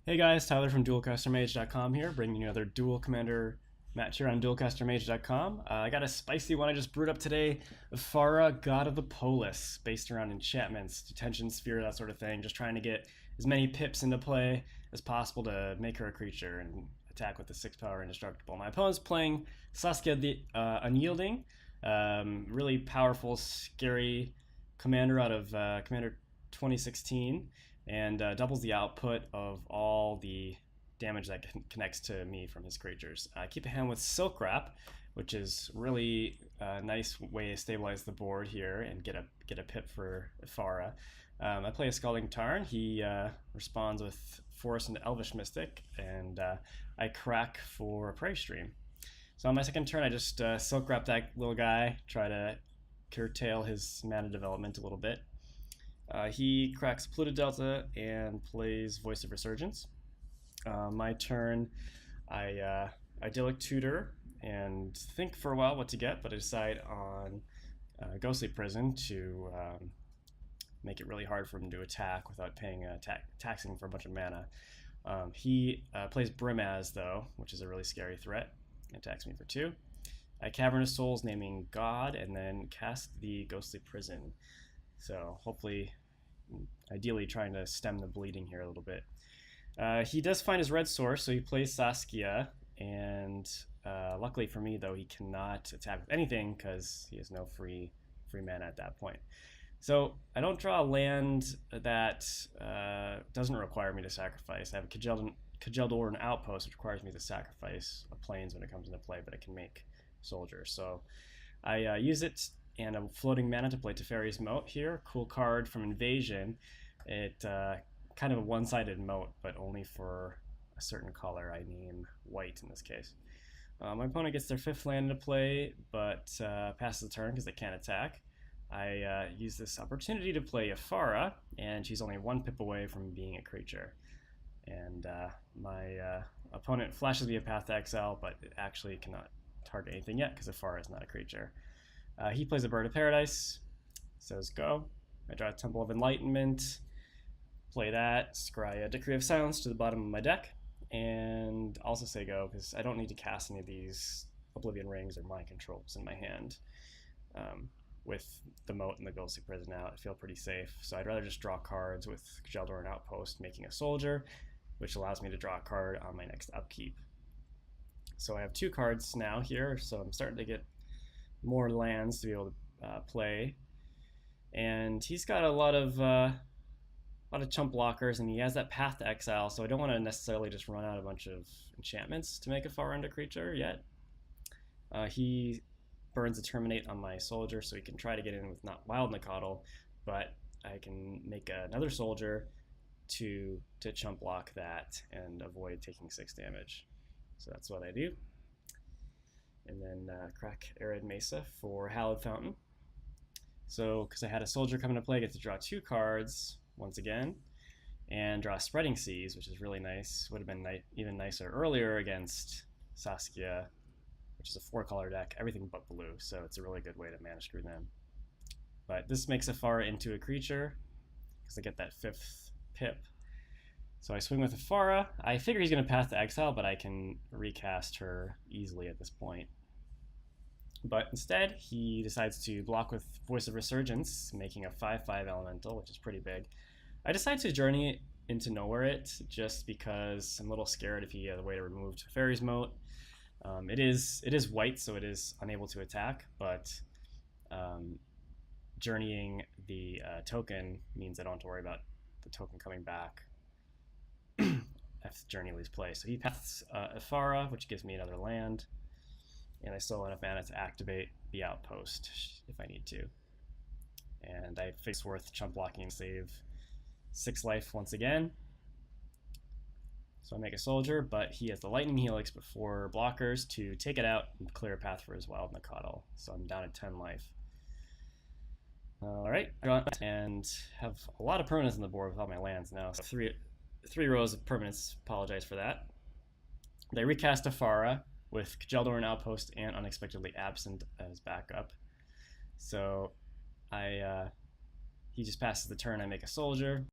Hey guys, Tyler from Duelcaster here, bringing you another Duel Commander match here on Duelcaster I got a spicy one I just brewed up today, Ephara, God of the Polis, based around enchantments, detention sphere, that sort of thing. Just trying to get as many pips into play as possible to make her a creature and attack with the 6 power indestructible. My opponent's playing Saskia the Unyielding, really powerful, scary commander out of Commander 2016, and doubles the output of all the damage that connects to me from his creatures. I keep a hand with Silk Wrap, which is really a nice way to stabilize the board here and get a pip for Ephara. I play a Scalding Tarn. He responds with Forest and Elvish Mystic, and I crack for a Prey Stream. So on my second turn, I just Silk Wrap that little guy, try to curtail his mana development a little bit. He cracks Pluto Delta and plays Voice of Resurgence. My turn, I idyllic tutor and think for a while what to get, but I decide on Ghostly Prison to make it really hard for him to attack without paying taxing for a bunch of mana. He plays Brimaz though, which is a really scary threat. It attacks me for 2. I Cavernous Souls, naming God, and then cast the Ghostly Prison. So hopefully, ideally trying to stem the bleeding here a little bit. He does find his red source, so he plays Saskia, and luckily for me though, he cannot attack with anything because he has no free mana at that point. So I don't draw a land that doesn't require me to sacrifice. I have a Kajeldor Outpost, which requires me to sacrifice a plains when it comes into play, but I can make soldiers. So I use it and a floating mana to play Teferi's Moat here. Cool card from Invasion. It kind of a one-sided moat, but only for a certain color. I name white in this case. My opponent gets their 5th land into play, but passes the turn because they can't attack. I use this opportunity to play Ephara, and she's only 1 pip away from being a creature. And my opponent flashes me a Path to Exile, but it actually cannot target anything yet because Ephara is not a creature. He plays a Bird of Paradise, says go. I draw a Temple of Enlightenment, play that, scry a Decree of Silence to the bottom of my deck, and also say go because I don't need to cast any of these Oblivion Rings or Mind Controls in my hand. With the Moat and the Ghostly Prison out, I feel pretty safe, so I'd rather just draw cards with Kajeldor Outpost, making a soldier, which allows me to draw a card on my next upkeep. So I have 2 cards now here, so I'm starting to get more lands to be able to play, and he's got a lot of chump blockers, and he has that Path to Exile, so I don't want to necessarily just run out a bunch of enchantments to make a Far End creature yet. He burns a Terminate on my soldier, so he can try to get in with not Wild Nacatl, but I can make another soldier to chump block that and avoid taking 6 damage. So that's what I do. And then crack Arid Mesa for Hallowed Fountain. So because I had a soldier come into play, I get to draw 2 cards once again, and draw Spreading Seas, which is really nice. Would have been even nicer earlier against Saskia, which is a 4-color deck, everything but blue, so it's a really good way to mana screw them. But this makes Ephara into a creature, because I get that 5th pip. So I swing with Ephara. I figure he's going to Path to Exile, but I can recast her easily at this point. But instead, he decides to block with Voice of Resurgence, making a 5/5 elemental, which is pretty big. I decide to Journey into Nowhere it, just because I'm a little scared if he has a way to remove Teferi's Moat. It is white, so it is unable to attack, but journeying the token means I don't have to worry about the token coming back if Journey leaves play. So he paths Ephara, which gives me another land, and I still have enough mana to activate the Outpost if I need to. And I think it's worth chump blocking and save 6 life once again. So I make a soldier, but he has the Lightning Helix before blockers to take it out and clear a path for his Wild Nacatl. So I'm down to 10 life. Alright, and have a lot of permanents on the board with all my lands now. So three rows of permanents, apologize for that. They recast Ephara with Kajeldor Outpost and Unexpectedly Absent as backup. So he just passes the turn, I make a soldier.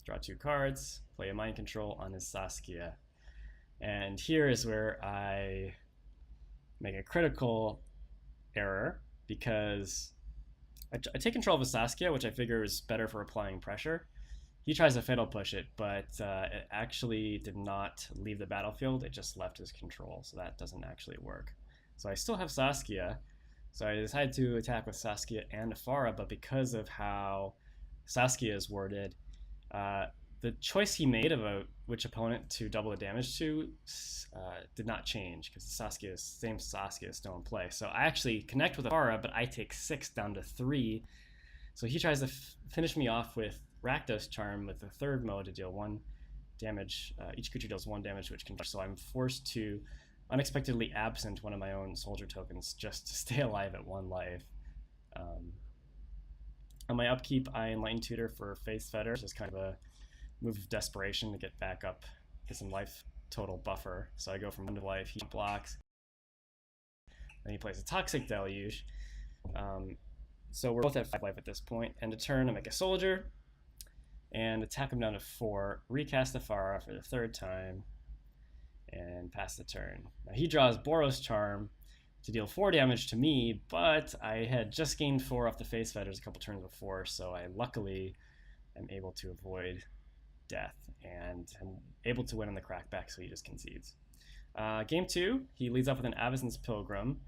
draw 2 cards, play a Mind Control on his Saskia. And here is where I make a critical error, because I take control of a Saskia, which I figure is better for applying pressure. He tries to Fatal Push it, but it actually did not leave the battlefield, it just left his control, so that doesn't actually work. So I still have Saskia, so I decided to attack with Saskia and Ephara, but because of how Saskia is worded, the choice he made about which opponent to double the damage to did not change, because the same Saskia is still in play. So I actually connect with Ephara, but I take 6 down to 3. So he tries to finish me off with Rakdos Charm with the 3rd mode to deal 1 damage. Each creature deals 1 damage, which can. So I'm forced to unexpectedly absent one of my own soldier tokens just to stay alive at 1 life. On my upkeep, I Enlighten Tutor for Faith Fetter, which is kind of a move of desperation to get back up, get some life total buffer. So I go from 1 to life, he blocks, then he plays a Toxic Deluge. So we're both at 5 life at this point. End of turn, I make a soldier and attack him down to 4, recast Ephara for the 3rd time, and pass the turn. Now he draws Boros Charm to deal 4 damage to me, but I had just gained 4 off the Face Fetters a couple turns before, so I luckily am able to avoid death, and I'm able to win on the crackback, so he just concedes. Game 2, he leads off with an Avacyn's Pilgrim.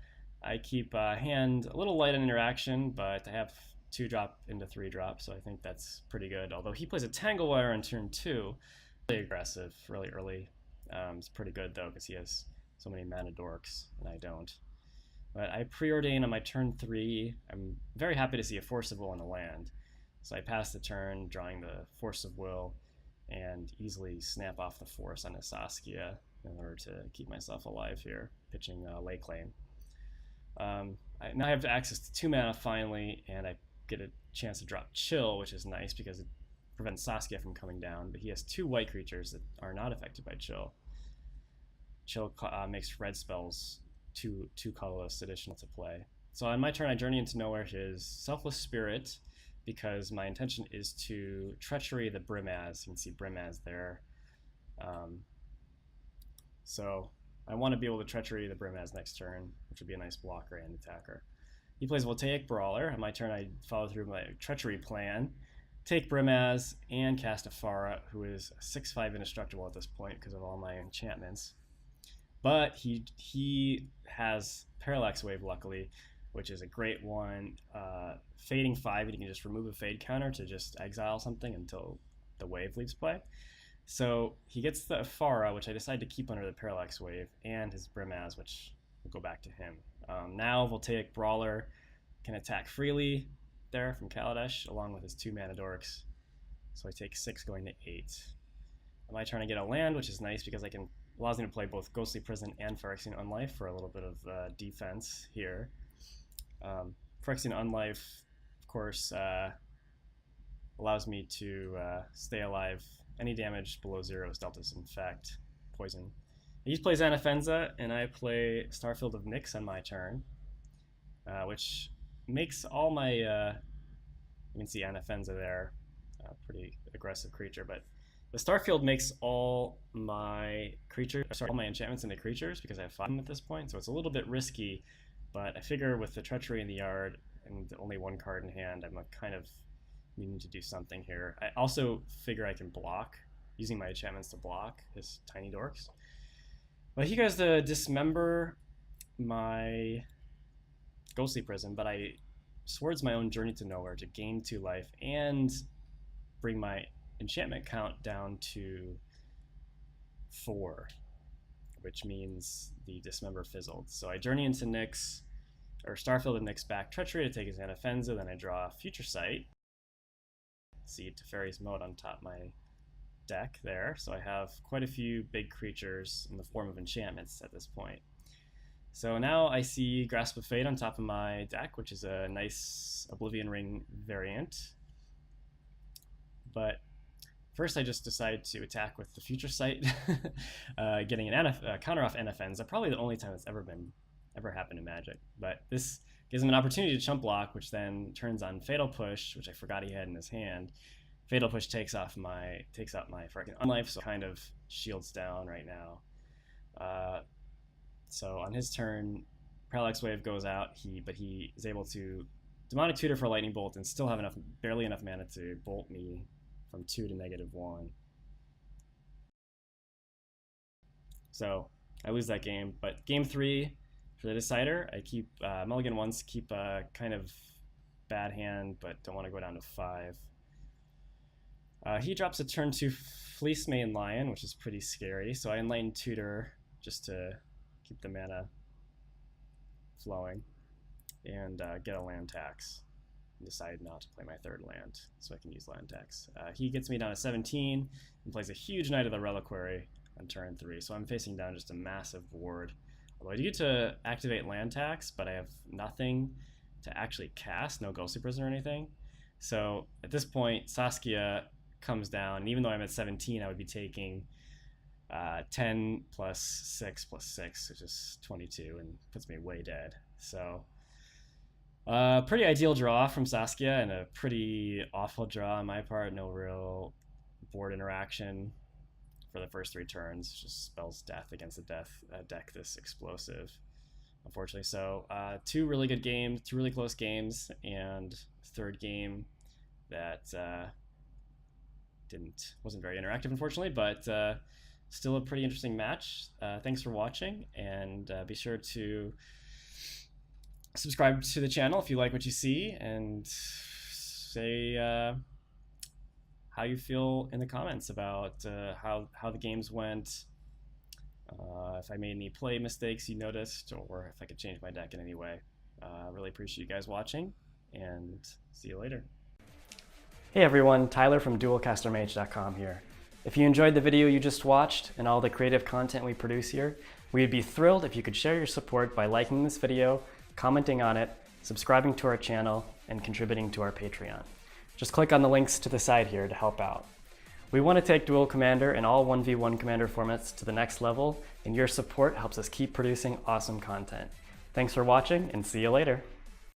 I keep hand a little light on interaction, but I have 2-drop into 3-drop, so I think that's pretty good. Although he plays a Tanglewire on turn 2, really aggressive, really early. It's pretty good though, because he has so many mana dorks, and I don't. But I preordain on my turn 3. I'm very happy to see a Force of Will on the land. So I pass the turn, drawing the Force of Will, and easily snap off the Force on a Saskia in order to keep myself alive here, pitching Lay Claim. Now I have access to 2 mana finally, and I get a chance to drop Chill, which is nice because it prevents Saskia from coming down, but he has 2 white creatures that are not affected by Chill. Chill makes red spells 2 colorless additional to play. So on my turn, I journey into nowhere his Selfless Spirit, because my intention is to Treachery the Brimaz. You can see Brimaz there. So I want to be able to Treachery the Brimaz next turn, which would be a nice blocker and attacker. He plays Voltaic Brawler. On my turn, I follow through my Treachery plan, take Brimaz, and cast Ephara, who is 6/5 indestructible at this point because of all my enchantments. But he has Parallax Wave, luckily, which is a great one. Fading 5, and you can just remove a Fade counter to just exile something until the wave leaves play. So he gets the Ephara, which I decide to keep under the Parallax Wave, and his Brimaz, which will go back to him. Now Voltaic Brawler can attack freely there from Kaladesh, along with his 2 mana dorks. So I take 6 going to 8. On my turn, I get a land, which is nice because allows me to play both Ghostly Prison and Phyrexian Unlife for a little bit of defense here. Phyrexian Unlife, of course, allows me to stay alive. Any damage below 0 is dealt as Infect, Poison. He plays Anafenza, and I play Starfield of Nyx on my turn, which makes all my, you can see Anafenza there, pretty aggressive creature, but the Starfield makes all my all my enchantments into creatures, because I have 5 of them at this point, so it's a little bit risky, but I figure with the Treachery in the yard and only 1 card in hand, I'm kind of needing to do something here. I also figure I can block, using my enchantments to block his tiny dorks. But he goes to dismember my Ghostly Prison, but I swords my own Journey to Nowhere to gain 2 life and bring my enchantment count down to 4, which means the Dismember fizzled. So I journey into Nyx, or Starfield of Nyx back Treachery to take his Anafenza, then I draw Future Sight. See Teferi's Mode on top my deck there, so I have quite a few big creatures in the form of enchantments at this point. So now I see Grasp of Fate on top of my deck, which is a nice Oblivion Ring variant. But first I just decided to attack with the Future Sight, getting a counter off Anafenza, probably the only time it's ever happened in Magic. But this gives him an opportunity to chump block, which then turns on Fatal Push, which I forgot he had in his hand, Fatal Push takes out my freaking unlife, so kind of shields down right now. So on his turn, Parallax Wave goes out, but he is able to Demonic Tutor for Lightning Bolt and still have barely enough mana to bolt me from 2 to -1. So I lose that game, but game 3 for the decider, I keep mulligan once, keep a kind of bad hand, but don't want to go down to 5. He drops a turn 2 Fleece Mane Lion, which is pretty scary, so I Enlighten Tutor just to keep the mana flowing, and get a land tax. And decide not to play my 3rd land, so I can use land tax. He gets me down to 17 and plays a huge Knight of the Reliquary on turn 3, so I'm facing down just a massive board. Although I do get to activate land tax, but I have nothing to actually cast, no Ghostly Prison or anything. So at this point, Saskia comes down, and even though I'm at 17, I would be taking 10 plus 6 plus 6, which is 22, and puts me way dead. So pretty ideal draw from Saskia, and a pretty awful draw on my part. No real board interaction for the first 3 turns. Just spells death against a deck this explosive, unfortunately. So 2 really good games, 2 really close games, and 3rd game that wasn't very interactive, unfortunately, but still a pretty interesting match. Thanks for watching, and be sure to subscribe to the channel if you like what you see, and say how you feel in the comments about how the games went, if I made any play mistakes you noticed, or if I could change my deck in any way. Really appreciate you guys watching, and see you later. Hey everyone, Tyler from Duelcastermage.com here. If you enjoyed the video you just watched and all the creative content we produce here, we would be thrilled if you could share your support by liking this video, commenting on it, subscribing to our channel, and contributing to our Patreon. Just click on the links to the side here to help out. We want to take Duel Commander and all 1v1 Commander formats to the next level, and your support helps us keep producing awesome content. Thanks for watching, and see you later.